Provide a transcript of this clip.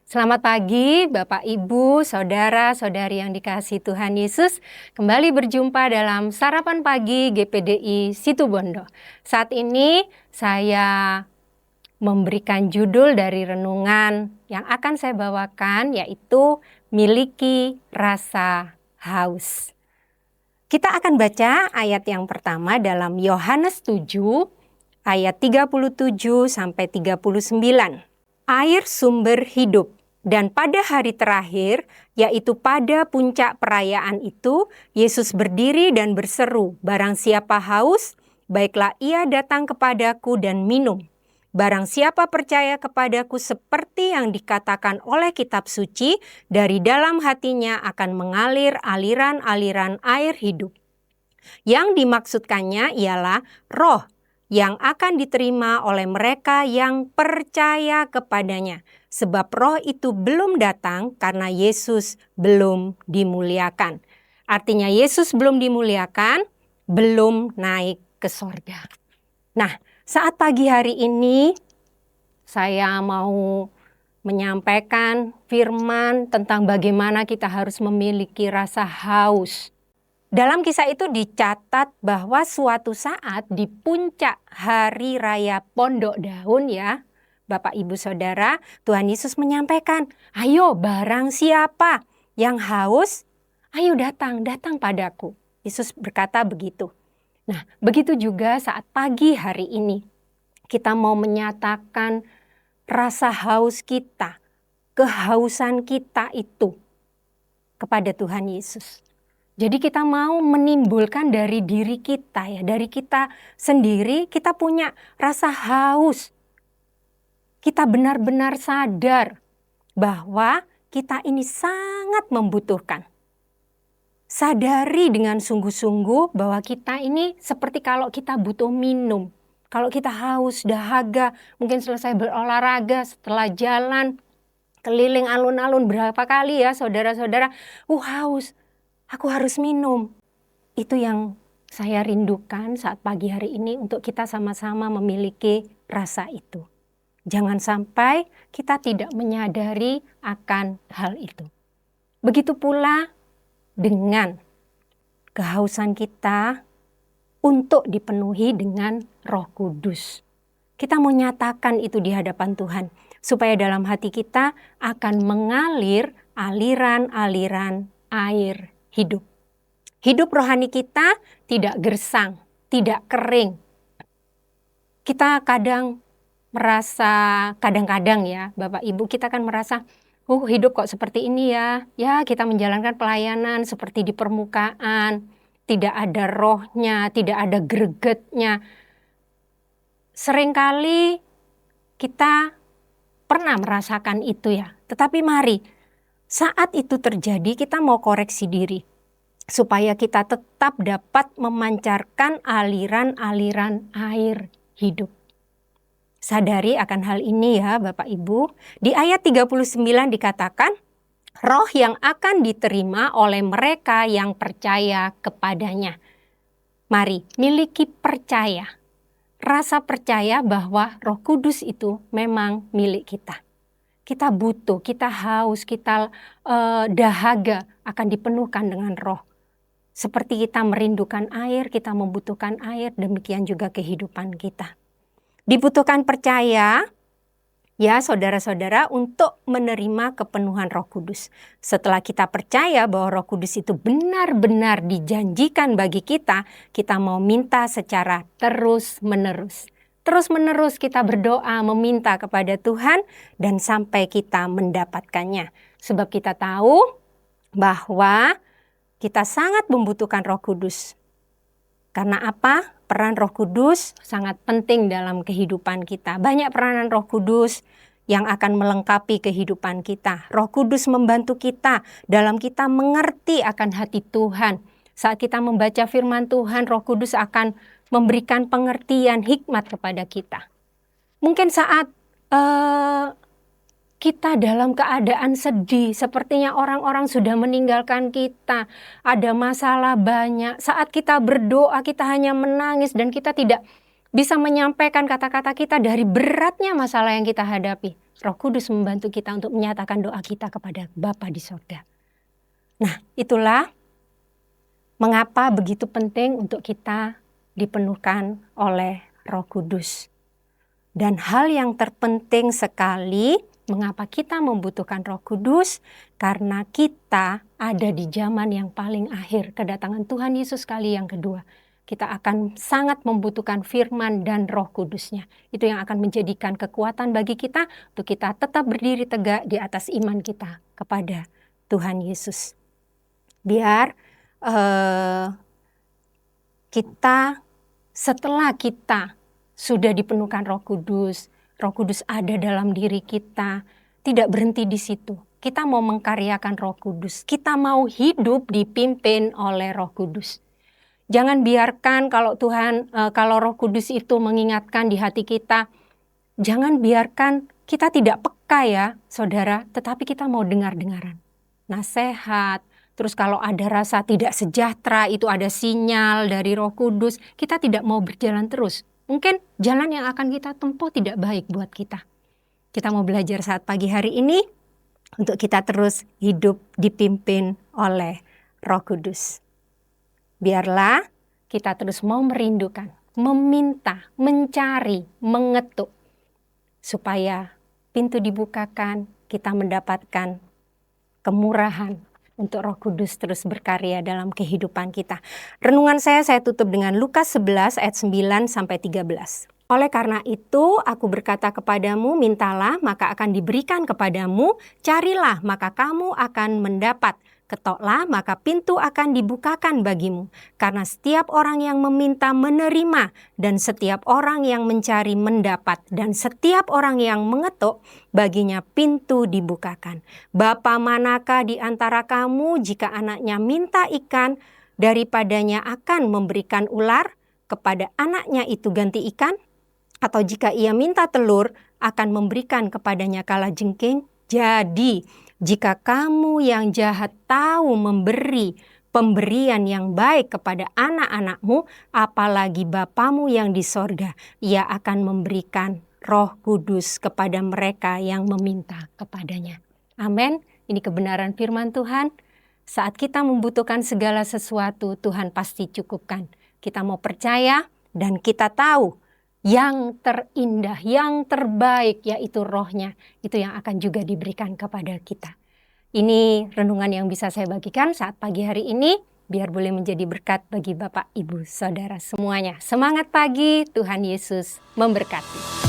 Selamat pagi, Bapak, Ibu, saudara-saudari yang dikasihi Tuhan Yesus. Kembali berjumpa dalam Sarapan Pagi GPDI Situbondo. Saat ini saya memberikan judul dari renungan yang akan saya bawakan, yaitu Miliki Rasa Haus. Kita akan baca ayat yang pertama dalam Yohanes 7 ayat 37 sampai 39. Air sumber hidup. Dan pada hari terakhir, yaitu pada puncak perayaan itu, Yesus berdiri dan berseru, "Barang siapa haus, baiklah ia datang kepadaku dan minum. Barang siapa percaya kepadaku seperti yang dikatakan oleh kitab suci, dari dalam hatinya akan mengalir aliran-aliran air hidup." Yang dimaksudkannya ialah roh yang akan diterima oleh mereka yang percaya kepadanya. Sebab roh itu belum datang karena Yesus belum dimuliakan. Artinya Yesus belum dimuliakan, belum naik ke sorga. Nah, saat pagi hari ini saya mau menyampaikan firman tentang bagaimana kita harus memiliki rasa haus. Dalam kisah itu dicatat bahwa suatu saat di puncak hari raya Pondok Daun ya, Bapak Ibu Saudara, Tuhan Yesus menyampaikan, "Ayo barang siapa yang haus, ayo datang padaku." Yesus berkata begitu. Nah, begitu juga saat pagi hari ini kita mau menyatakan rasa haus kita, kehausan kita itu kepada Tuhan Yesus. Jadi kita mau menimbulkan dari diri kita ya, dari kita sendiri kita punya rasa haus. Kita benar-benar sadar bahwa kita ini sangat membutuhkan. Sadari dengan sungguh-sungguh bahwa kita ini seperti kalau kita butuh minum. Kalau kita haus, dahaga, mungkin selesai berolahraga, setelah jalan, keliling alun-alun berapa kali ya saudara-saudara, haus. Aku harus minum. Itu yang saya rindukan saat pagi hari ini untuk kita sama-sama memiliki rasa itu. Jangan sampai kita tidak menyadari akan hal itu. Begitu pula dengan kehausan kita untuk dipenuhi dengan Roh Kudus. Kita mau nyatakan itu di hadapan Tuhan supaya dalam hati kita akan mengalir aliran-aliran air hidup. Hidup rohani kita tidak gersang, tidak kering. Kita kadang-kadang ya Bapak Ibu, kita kan merasa, hidup kok seperti ini ya. Ya kita menjalankan pelayanan seperti di permukaan, tidak ada rohnya, tidak ada gregetnya. Seringkali kita pernah merasakan itu ya. Tetapi mari, saat itu terjadi kita mau koreksi diri supaya kita tetap dapat memancarkan aliran-aliran air hidup. Sadari akan hal ini ya Bapak Ibu. Di ayat 39 dikatakan, roh yang akan diterima oleh mereka yang percaya kepadanya. Mari miliki percaya. Rasa percaya bahwa Roh Kudus itu memang milik kita. Kita butuh, kita haus, kita dahaga akan dipenuhkan dengan roh. Seperti kita merindukan air, kita membutuhkan air, demikian juga kehidupan kita. Dibutuhkan percaya, ya saudara-saudara, untuk menerima kepenuhan Roh Kudus. Setelah kita percaya bahwa Roh Kudus itu benar-benar dijanjikan bagi kita mau minta secara terus-menerus. Terus-menerus kita berdoa meminta kepada Tuhan dan sampai kita mendapatkannya. Sebab kita tahu bahwa kita sangat membutuhkan Roh Kudus. Karena apa? Peran Roh Kudus sangat penting dalam kehidupan kita. Banyak peranan Roh Kudus yang akan melengkapi kehidupan kita. Roh Kudus membantu kita dalam kita mengerti akan hati Tuhan. Saat kita membaca firman Tuhan, Roh Kudus akan memberikan pengertian hikmat kepada kita. Mungkin saat kita dalam keadaan sedih, sepertinya orang-orang sudah meninggalkan kita, ada masalah banyak. Saat kita berdoa, kita hanya menangis dan kita tidak bisa menyampaikan kata-kata kita dari beratnya masalah yang kita hadapi. Roh Kudus membantu kita untuk menyatakan doa kita kepada Bapa di sorga. Nah, itulah mengapa begitu penting untuk kita dipenuhkan oleh Roh Kudus. Dan hal yang terpenting sekali, mengapa kita membutuhkan Roh Kudus? Karena kita ada di zaman yang paling akhir, kedatangan Tuhan Yesus kali yang kedua. Kita akan sangat membutuhkan firman dan Roh Kudusnya. Itu yang akan menjadikan kekuatan bagi kita untuk kita tetap berdiri tegak di atas iman kita kepada Tuhan Yesus. Biar kita, setelah kita sudah dipenuhkan Roh Kudus ada dalam diri kita, tidak berhenti di situ. Kita mau mengkaryakan Roh Kudus, kita mau hidup dipimpin oleh Roh Kudus. Jangan biarkan kalau Roh Kudus itu mengingatkan di hati kita, jangan biarkan kita tidak peka ya saudara, tetapi kita mau dengar-dengaran. Nasihat, terus kalau ada rasa tidak sejahtera, itu ada sinyal dari Roh Kudus, kita tidak mau berjalan terus. Mungkin jalan yang akan kita tempuh tidak baik buat kita. Kita mau belajar saat pagi hari ini, untuk kita terus hidup dipimpin oleh Roh Kudus. Biarlah kita terus mau merindukan, meminta, mencari, mengetuk, supaya pintu dibukakan, kita mendapatkan kemurahan untuk Roh Kudus terus berkarya dalam kehidupan kita. Renungan saya tutup dengan Lukas 11 ayat 9-13. Oleh karena itu, aku berkata kepadamu, mintalah maka akan diberikan kepadamu, carilah maka kamu akan mendapat, ketoklah maka pintu akan dibukakan bagimu. Karena setiap orang yang meminta menerima, dan setiap orang yang mencari mendapat, dan setiap orang yang mengetuk, baginya pintu dibukakan. Bapa manakah di antara kamu jika anaknya minta ikan, daripadanya akan memberikan ular, kepada anaknya itu ganti ikan? Atau jika ia minta telur, akan memberikan kepadanya kalajengking? Jadi, jika kamu yang jahat tahu memberi pemberian yang baik kepada anak-anakmu, apalagi Bapamu yang di sorga, ia akan memberikan Roh Kudus kepada mereka yang meminta kepadanya. Amin. Ini kebenaran firman Tuhan. Saat kita membutuhkan segala sesuatu, Tuhan pasti cukupkan. Kita mau percaya dan kita tahu yang terindah, yang terbaik, yaitu rohnya, itu yang akan juga diberikan kepada kita. Ini renungan yang bisa saya bagikan saat pagi hari ini, biar boleh menjadi berkat bagi Bapak, Ibu, Saudara semuanya. Semangat pagi, Tuhan Yesus memberkati.